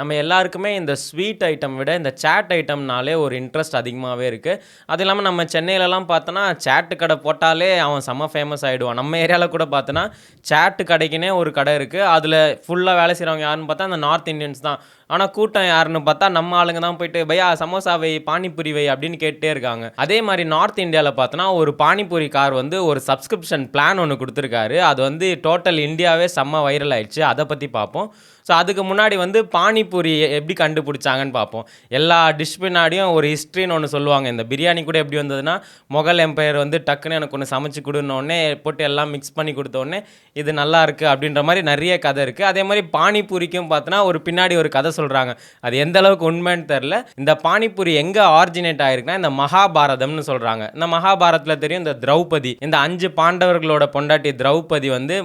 நம்ம எல்லாருக்குமே இந்த ஸ்வீட் ஐட்டம் விட இந்த சாட் ஐட்டம்னாலே ஒரு இன்ட்ரெஸ்ட் அதிகமாகவே இருக்குது. அது இல்லாமல் நம்ம சென்னையிலலாம் பார்த்தோன்னா சாட்டு கடை போட்டாலே அவன் செம்ம ஃபேமஸ் ஆகிடுவான். நம்ம ஏரியாவில் கூட பார்த்தோன்னா சாட்டு கடைக்குனே ஒரு கடை இருக்குது. அதில் ஃபுல்லாக வேலை செய்கிறவங்க யாருன்னு பார்த்தா அந்த நார்த் இந்தியன்ஸ் தான். ஆனால் கூட்டம் யாருன்னு பார்த்தா நம்ம ஆளுங்க தான் போயிட்டு பையா சமோசா வை, பானிபூரி வை அப்படின்னு கேட்டே இருக்காங்க. அதே மாதிரி நார்த் இந்தியாவில் பார்த்தோன்னா ஒரு பானிபூரி கார் வந்து ஒரு சப்ஸ்கிரிப்ஷன் பிளான் ஒன்று கொடுத்துருக்காரு. அது வந்து டோட்டல் இந்தியாவே செம்ம வைரல் ஆயிடுச்சு. அதை பற்றி பார்ப்போம். ஸோ அதுக்கு முன்னாடி வந்து பானிபூரி எப்படி கண்டுபிடிச்சாங்கன்னு பார்ப்போம். எல்லா டிஷ் பின்னாடியும் ஒரு ஹிஸ்ட்ரின்னு ஒன்று சொல்லுவாங்க. இந்த பிரியாணி கூட எப்படி வந்ததுன்னா, முகல் எம்பையர் வந்து டக்குன்னு எனக்கு ஒன்று சமைச்சு கொடுன்னொடனே போட்டு எல்லாம் மிக்ஸ் பண்ணி கொடுத்தோடனே இது நல்லா இருக்குது அப்படின்ற மாதிரி நிறைய கதை இருக்குது. அதே மாதிரி பானிபூரிக்கும் பார்த்தோன்னா ஒரு பின்னாடி ஒரு கதை சொல்கிறாங்க. அது எந்த அளவுக்கு உண்மைன்னு தெரில. இந்த பானிபூரி எங்கே ஆரிஜினேட் ஆகிருக்குன்னா இந்த மகாபாரதம்னு சொல்கிறாங்க. இந்த மகாபாரதத்தில் தெரியும் இந்த திரௌபதி, இந்த 5 பாண்டவர்களோட பொண்டாட்டி திரௌபதி வந்து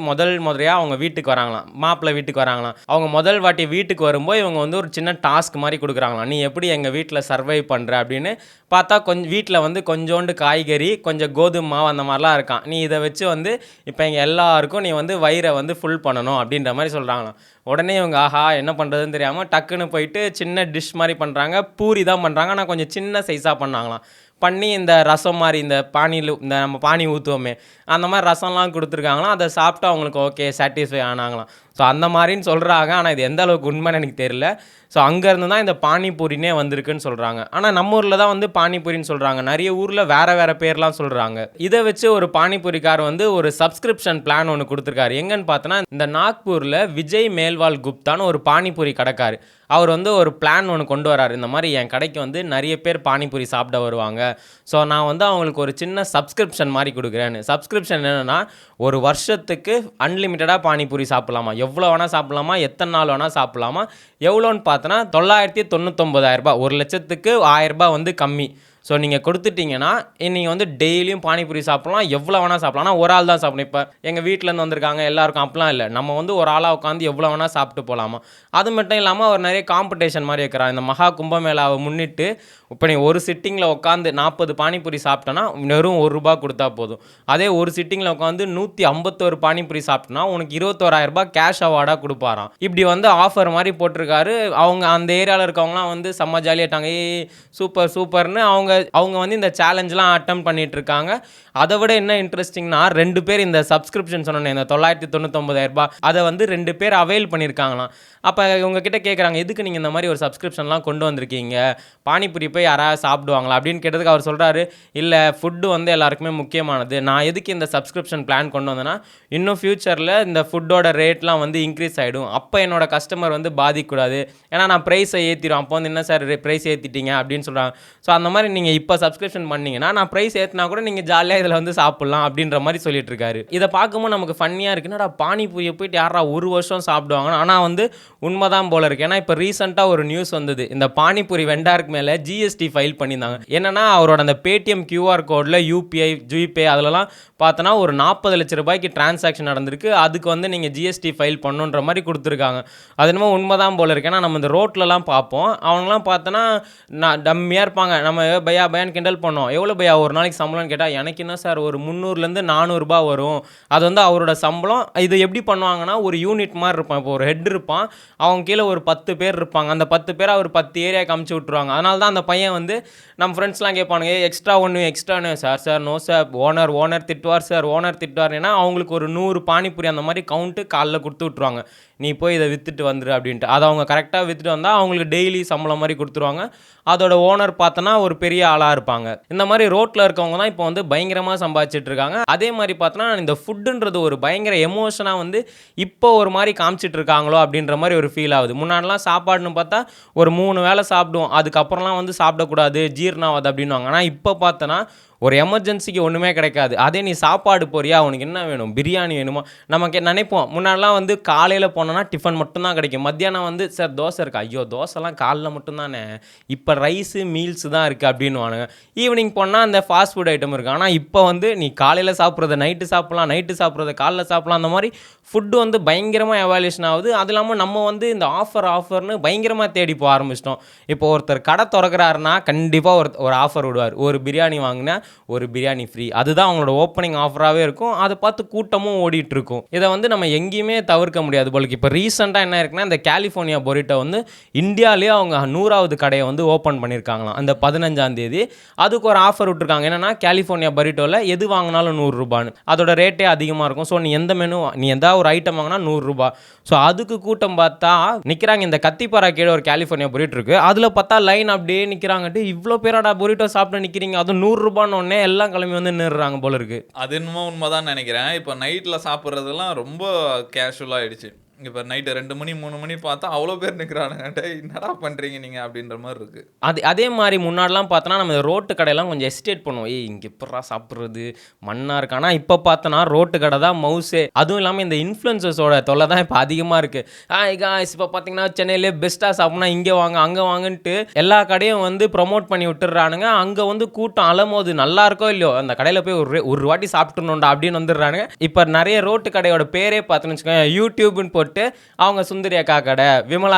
முறையாக அவங்க வீட்டுக்கு வராங்களாம், மாப்பிள்ளை வீட்டுக்கு வராங்களாம். அவங்க முதல் வாட்டி வீட்டுக்கு வரும்போது இவங்க வந்து ஒரு சின்ன டாஸ்க் மாதிரி கொடுக்குறாங்களாம். நீ எப்படி எங்கள் வீட்டில் சர்வை பண்ணுற அப்படின்னு பார்த்தா கொஞ்சம் வீட்டில் வந்து கொஞ்சோண்டு காய்கறி, கொஞ்சம் கோதுமை மாவு அந்த மாதிரிலாம் இருக்கான். நீ இதை வச்சு வந்து இப்போ எங்கள் எல்லாருக்கும் நீ வந்து வயிறை வந்து ஃபுல் பண்ணணும் அப்படின்ற மாதிரி சொல்கிறாங்களாம். உடனே இவங்க ஆஹா என்ன பண்ணுறதுன்னு தெரியாமல் டக்குன்னு போயிட்டு சின்ன டிஷ் மாதிரி பண்ணுறாங்க. பூரி தான் பண்ணுறாங்க, ஆனால் கொஞ்சம் சின்ன சைஸாக பண்ணாங்களாம். பண்ணி இந்த ரசம் மாதிரி இந்த பானியில் இந்த நம்ம பானி ஊற்றுவோமே அந்த மாதிரி ரசம்லாம் கொடுத்துருக்காங்களாம். அதை சாப்பிட்டு அவங்களுக்கு ஓகே சாட்டிஸ்ஃபை ஆனாங்களாம். ஸோ அந்த மாதிரின்னு சொல்கிறாங்க. ஆனால் இது எந்த அளவுக்கு உண்மைன்னு எனக்கு தெரியல. ஸோ அங்கேருந்து தான் இந்த பானிபூரினே வந்திருக்குன்னு சொல்கிறாங்க. ஆனால் நம்ம ஊரில் தான் வந்து பானிபூரின்னு சொல்கிறாங்க. நிறைய ஊரில் வேறு பேர்லாம் சொல்கிறாங்க. இதை வச்சு ஒரு பானிபூரிக்கார் வந்து ஒரு சப்ஸ்கிரிப்ஷன் பிளான் ஒன்று கொடுத்துருக்காரு. எங்கன்னு பார்த்தோன்னா இந்த நாக்பூரில் விஜய் மேல்வால் குப்தான்னு ஒரு பானிபூரி கடைக்காரு. அவர் வந்து ஒரு பிளான் ஒன்று கொண்டு வராரு. இந்த மாதிரி என் கடைக்கு வந்து நிறைய பேர் பானிபூரி சாப்பிட வருவாங்க. ஸோ நான் வந்து அவங்களுக்கு ஒரு சின்ன சப்ஸ்கிரிப்ஷன் மாதிரி கொடுக்குறேன்னு. சப்ஸ்கிரிப்ஷன் என்னென்னா ஒரு வருஷத்துக்கு அன்லிமிட்டடாக பானிபூரி சாப்பிட்லாமா, எவ்வளோ வேணால் சாப்பிட்லாமா, எத்தனை நாள் வேணால் சாப்பிட்லாமா. எவ்வளோன்னு பார்த்தோன்னா 999,000 1,00,000க்கு 1,000 வந்து கம்மி. ஸோ நீங்கள் கொடுத்துட்டிங்கன்னா நீங்கள் வந்து டெய்லியும் பானிபூரி சாப்பிட்லாம், எவ்வளோ வேணால் சாப்பிட்லாம். ஆனால் ஒரு ஆள் தான் சாப்பிடணும். இப்போ எங்கள் வீட்டிலேருந்து வந்திருக்காங்க எல்லாருக்கும் அப்படிலாம் இல்லை. நம்ம வந்து ஒரு ஆளாக உட்காந்து எவ்வளோ வேணால் சாப்பிட்டு போகலாமா. அது மட்டும் இல்லாமல் அவர் நிறைய காம்படிஷன் மாதிரி வைக்கிறார். இந்த மகா கும்பமேளாவை முன்னிட்டு இப்போ நீ ஒரு சிட்டிங்கில் உட்காந்து 40 பானிபூரி சாப்பிட்டோன்னா வெறும் ₹1 கொடுத்தா போதும். அதே ஒரு சிட்டிங்கில் உட்காந்து 151 பானிபூரி சாப்பிட்டோன்னா உனக்கு ₹21,000 கேஷ் அவார்டாக கொடுப்பாராம். இப்படி வந்து ஆஃபர் மாதிரி போட்டிருக்காரு. அவங்க அந்த ஏரியாவில் இருக்கவங்களாம் வந்து செம்ம ஜாலியாகிட்டாங்க. சூப்பர் சூப்பர்னு அவங்க வந்து இந்த சேலஞ்செலாம் அட்டம் பண்ணிட்டு இருக்காங்க. அதை விட என்ன இன்ட்ரெஸ்டிங்னா 2 பேர் இந்த சப்ஸ்கிரிப்ஷன் சொன்னேன் இந்த 999,000 அதை வந்து 2 பேர் அவைல் பண்ணியிருக்காங்களாம். அப்போ இவங்ககிட்ட கேட்குறாங்க, எதுக்கு நீங்கள் இந்த மாதிரி ஒரு சப்ஸ்கிரிப்ஷன்லாம் கொண்டு வந்திருக்கீங்க, பானிபூரி போய் யாராவது சாப்பிடுவாங்களா அப்படின்னு கேட்டதுக்கு அவர் சொல்கிறாரு, இல்லை ஃபுட்டு வந்து எல்லாருக்குமே முக்கியமானது. நான் எதுக்கு இந்த சப்ஸ்கிரிப்ஷன் பிளான் கொண்டு வந்தேன்னா இன்னும் ஃப்யூச்சரில் இந்த ஃபுட்டோட ரேட்லாம் வந்து இன்க்ரீஸ் ஆகிடும். அப்போ என்னோட கஸ்டமர் வந்து பாதிக்கக்கூடாது. ஏன்னா நான் ப்ரைஸை ஏற்றிடும். அப்போ வந்து என்ன சார் ப்ரைஸ் ஏற்றிட்டீங்க அப்படின்னு சொல்கிறாங்க. ஸோ அந்த மாதிரி நீங்கள் இப்போ சப்ஸ்கிரிப்ஷன் பண்ணிங்கன்னா நான் ப்ரைஸ் ஏற்றினா கூட நீங்கள் ஜாலியாக இதில் வந்து சாப்பிட்லாம் அப்படின்ற மாதிரி சொல்லிட்டு இருக்காரு. இதை பார்க்கும்போது நமக்கு ஃபன்னியாக இருக்குன்னா பானிபூரியை போயிட்டு யாரா ஒரு வருஷம் சாப்பிடுவாங்க. ஆனால் வந்து உண்மைதான் போல இருக்கு. ஏன்னா இப்போ ரீசெண்டாக ஒரு நியூஸ் வந்தது. இந்த பானிபூரி வெண்டாருக்கு மேலே ஜிஎஸ்டி ஃபைல் பண்ணியிருந்தாங்க. என்னன்னா அவரோட அந்த பேடிஎம் கியூஆர் கோடில் யூபிஐ ஜிபே அதிலலாம் பார்த்தோன்னா ஒரு 40 லட்ச ரூபாய்க்கு டிரான்சாக்ஷன் நடந்திருக்கு. அதுக்கு வந்து நீங்கள் ஜிஎஸ்டி ஃபைல் பண்ணுன்ற மாதிரி கொடுத்துருக்காங்க. அது என்னமோ உண்மைதான் போல இருக்கு. ஏன்னா நம்ம இந்த ரோட்லலாம் பார்ப்போம், அவங்களாம் பார்த்தோன்னா நான் டம்மியாக இருப்பாங்க. நம்ம பயான்னு கிண்டல் பண்ணோம். எவ்வளோ பையா ஒரு நாளைக்கு சம்பளம்னு கேட்டால் எனக்கு என்ன சார் ஒரு 300லேருந்து 400 வரும். அது வந்து அவரோட சம்பளம். இது எப்படி பண்ணுவாங்கன்னா ஒரு யூனிட் மாதிரி இருப்பான். இப்போ ஒரு ஹெட் இருப்பான், அவங்க கீழே ஒரு 10 பேர் இருப்பாங்க. அந்த 10 பேர் அவர் 10 ஏரியாவுக்கு அமுச்சு விட்ருவாங்க. அதனால தான் அந்த பையன் வந்து நம்ம ஃப்ரெண்ட்ஸ்லாம் கேட்பானுங்க, எக்ஸ்ட்ரா ஒன்று சார் நோ சார் ஓனர் திட்டுவார் சார், ஓனர் திட்டுவார். ஏன்னா அவங்களுக்கு ஒரு 100 பானிபூரி அந்த மாதிரி கவுண்ட்டு காலைல கொடுத்து விட்ருவாங்க. நீ போய் இதை விற்றுட்டு வந்துரு அப்படின்ட்டு. அதை அவங்க கரெக்டாக விற்றுட்டு வந்தால் அவங்களுக்கு டெய்லி சம்பளம் மாதிரி கொடுத்துருவாங்க. அதோட ஓனர் பார்த்தோன்னா ஒரு பெரிய ஆளாக இருப்பாங்க. இந்த மாதிரி ரோட்டில் இருக்கவங்க தான் இப்போ வந்து பயங்கரமாக சம்பாதிச்சிட்டு இருக்காங்க. அதே மாதிரி பார்த்தோன்னா இந்த ஃபுட்டுன்றது ஒரு பயங்கர எமோஷனாக வந்து இப்போ ஒரு மாதிரி காமிச்சிட்டு இருக்காங்களோ அப்படின்ற மாதிரி ஒரு ஃபீல் ஆகுது. முன்னாடிலாம் சாப்பாடுன்னு பார்த்தா ஒரு 3 வேளை சாப்பிடுவோம், அதுக்கப்புறம்லாம் வந்து சாப்பிடக்கூடாது ஜீரணம் ஆகுது அப்படின்வாங்க. ஆனால் இப்போ பார்த்தோன்னா ஒரு எமர்ஜென்சிக்கு ஒன்றுமே கிடைக்காது. அதே நீ சாப்பாடு போறியா, உனக்கு என்ன வேணும், பிரியாணி வேணுமா, நமக்கு நினைப்போம். முன்னாடிலாம் வந்து காலையில் போனோன்னா டிஃபன் மட்டும்தான் கிடைக்கும். மத்தியானம் வந்து சார் தோசை இருக்கா, ஐயோ தோசைலாம் காலைல மட்டும்தானே, இப்போ ரைஸு மீல்ஸு தான் இருக்குது அப்படின்வானுங்க. ஈவினிங் போனால் அந்த ஃபாஸ்ட் ஃபுட் ஐட்டம் இருக்குது. ஆனால் இப்போ வந்து நீ காலையில் சாப்பிட்றத நைட்டு சாப்பிட்லாம், நைட்டு சாப்பிட்றத காலைல சாப்பிட்லாம். அந்த மாதிரி ஃபுட்டு வந்து பயங்கரமாக எவால்யூஷன் ஆகுது. அது இல்லாமல் நம்ம வந்து இந்த ஆஃபர்னு பயங்கரமாக தேடி போக ஆரம்பிச்சிட்டோம். இப்போ ஒருத்தர் கடை திறக்கிறாருன்னா கண்டிப்பாக ஒரு ஆஃபர் விடுவார். ஒரு பிரியாணி வாங்கினா ஒரு பிரியாணி ஃப்ரீ. அதுதான் அவங்களோட ஓப்பனிங் ஆஃபராகவே இருக்கும். அதை பார்த்து கூட்டமும் ஓடிட்டு இருக்கும். இதை வந்து நம்ம எங்கேயுமே தவிர்க்க முடியாது போலுக்கு. இப்போ ரீசெண்டாக என்ன இருக்குன்னா, இந்த கலிஃபோர்னியா பொரிட்டோ வந்து இந்தியாவிலேயே அவங்க 100வது கடையை வந்து ஓப்பன் பண்ணியிருக்காங்களாம் அந்த 15ஆம் தேதி. அதுக்கு ஒரு ஆஃபர் விட்டுருக்காங்க. என்னன்னா, கலிஃபோர்னியா பொரிட்டோவில் எது வாங்கினாலும் 100 ரூபான்னு. அதோட ரேட்டே அதிகமாக இருக்கும். ஸோ நீ எதாவது ஒரு ஐட்டம் வாங்கினா 100 ரூபா. ஸோ அதுக்கு கூட்டம் பார்த்தா நிற்கிறாங்க. இந்த கத்திப்பாரா கீழே ஒரு கலிஃபோர்னியா பொரிட்டோ இருக்குது. அதில் பார்த்தா லைன் அப்படியே நிற்கிறாங்கட்டு, இவ்வளோ பேராடா பொரிட்டோ சாப்பிட்டு நிற்கிறீங்க, அதுவும் 100 ரூபான்னு ஒன்னே எல்லாம் கிளம்பி வந்து நிறுறாங்க போல இருக்கு. அது என்னமோ உண்மைதான் நினைக்கிறேன். இப்போ நைட்டில் சாப்பிட்றதெல்லாம் ரொம்ப கேஷுவலாக ஆயிடுச்சு. இப்போ நைட்டு 2 மணி 3 மணி பார்த்தா அவ்வளோ பேர் நிற்கிறானுங்க. என்னடா பண்ணுறீங்க நீங்கள் அப்படின்ற மாதிரி இருக்குது. அதே மாதிரி முன்னாடிலாம் பார்த்தோன்னா நம்ம ரோட்டு கடையெல்லாம் கொஞ்சம் எஸ்டேட் பண்ணுவோம். இங்கே எப்படா சாப்பிட்றது மண்ணாக இருக்கு. ஆனால் இப்போ பார்த்தோன்னா ரோட்டு கடை தான் மவுஸே. அதுவும் இல்லாமல் இந்த இன்ஃப்ளூயன்சர்ஸோட தொல்லை தான் இப்போ அதிகமாக இருக்குது. காய்ஸ் இப்போ பார்த்தீங்கன்னா சென்னையிலே பெஸ்ட்டாக சாப்பிட்னா இங்கே வாங்க அங்கே வாங்கன்ட்டு எல்லா கடையும் வந்து ப்ரொமோட் பண்ணி விட்டுறானுங்க. அங்கே வந்து கூட்டம் அலமோது நல்லா இருக்கோ இல்லையோ அந்த கடையில் போய் ஒரு வாட்டி சாப்பிட்டுணுண்டா அப்படின்னு வந்துடுறானுங்க. இப்போ நிறைய ரோட்டு கடையோட பேரே பார்த்தோன்னு வச்சுக்கோங்க, யூடியூப்னு போட்டு அவங்க சுந்தரி அக்கா கடை, விமலா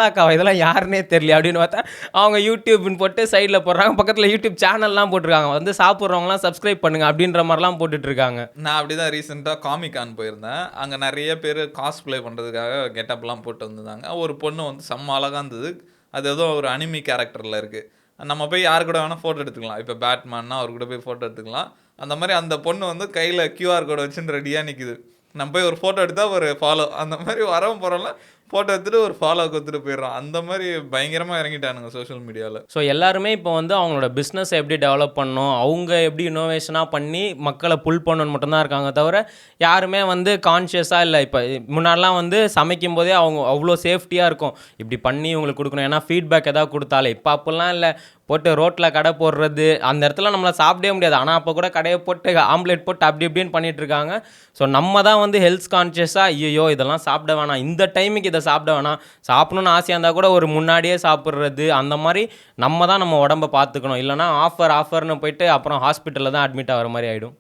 அக்கா இதெல்லாம் யாருன்னே தெரியல அப்படின்னு பார்த்தா அவங்க யூடியூப்னு போட்டு சைடில் போடுறாங்க. பக்கத்தில் யூடியூப் சேனல்லாம் போட்டிருக்காங்க. வந்து சாப்பிட்றவங்களாம் சப்ஸ்கிரைப் பண்ணுங்க அப்படின்ற மாதிரிலாம் போட்டுட்டு இருக்காங்க. நான் அப்படி தான் ரீசெண்டாக காமிகான் போயிருந்தேன். அங்கே நிறைய பேர் காஸ்ப்ளே பண்ணுறதுக்காக கெட்டப்லாம் போட்டு வந்திருந்தாங்க. ஒரு பொண்ணு வந்து செம்ம அழகாக இருந்தது. அது ஏதோ ஒரு அனிமி கேரக்டரில் இருக்குது. நம்ம போய் யார் கூட வேணால் ஃபோட்டோ எடுத்துக்கலாம். இப்போ பேட்மேன்னா அவர் கூட போய் ஃபோட்டோ எடுத்துக்கலாம். அந்த மாதிரி அந்த பொண்ணு வந்து கையில் QR கோடை வச்சுன்னு ரெடியாக நிற்குது. நம்ம போய் ஒரு ஃபோட்டோ எடுத்தால் ஒரு ஃபாலோ, அந்த மாதிரி வரவும் போகிறோம்ல ஃபோட்டோ எடுத்துகிட்டு ஒரு ஃபாலோ கொடுத்துட்டு போயிடுறோம். அந்த மாதிரி பயங்கரமாக இறங்கிட்டானுங்க சோஷியல் மீடியாவில். ஸோ எல்லாருமே இப்போ வந்து அவங்களோட பிஸ்னஸை எப்படி டெவலப் பண்ணணும், அவங்க எப்படி இன்னோவேஷனாக பண்ணி மக்களை புல் பண்ணணும்னு மட்டும்தான் இருக்காங்க தவிர யாருமே வந்து கான்ஷியஸாக இல்லை. இப்போ முன்னாடிலாம் வந்து சமைக்கும் போதே அவங்க அவ்வளோ சேஃப்டியாக இருக்கும், இப்படி பண்ணி இவங்களுக்கு கொடுக்கணும், ஏன்னா ஃபீட்பேக் எதாவது கொடுத்தாலே. இப்போ அப்படிலாம் இல்லை, போட்டு ரோட்டில் கடை போடுறது, அந்த இடத்துல நம்மளை சாப்பிடவே முடியாது. ஆனால் அப்போ கூட கடையை போட்டு ஆம்லேட் போட்டு அப்படி இப்படின்னு பண்ணிட்டு இருக்காங்க. ஸோ நம்ம தான் வந்து ஹெல்த் கான்ஷியஸாக ஐயோ இதெல்லாம் சாப்பிட வேணாம், இந்த டைமுக்கு இதை சாப்பிட வேணாம், சாப்பிடணும்னு ஆசையாக இருந்தால் கூட ஒரு முன்னாடியே சாப்பிட்றது, அந்த மாதிரி நம்ம தான் நம்ம உடம்பை பார்த்துக்கணும். இல்லைனா ஆஃபர்னு போயிட்டு அப்புறம் ஹாஸ்பிட்டலில் தான் அட்மிட் ஆகிற மாதிரி ஆகிடும்.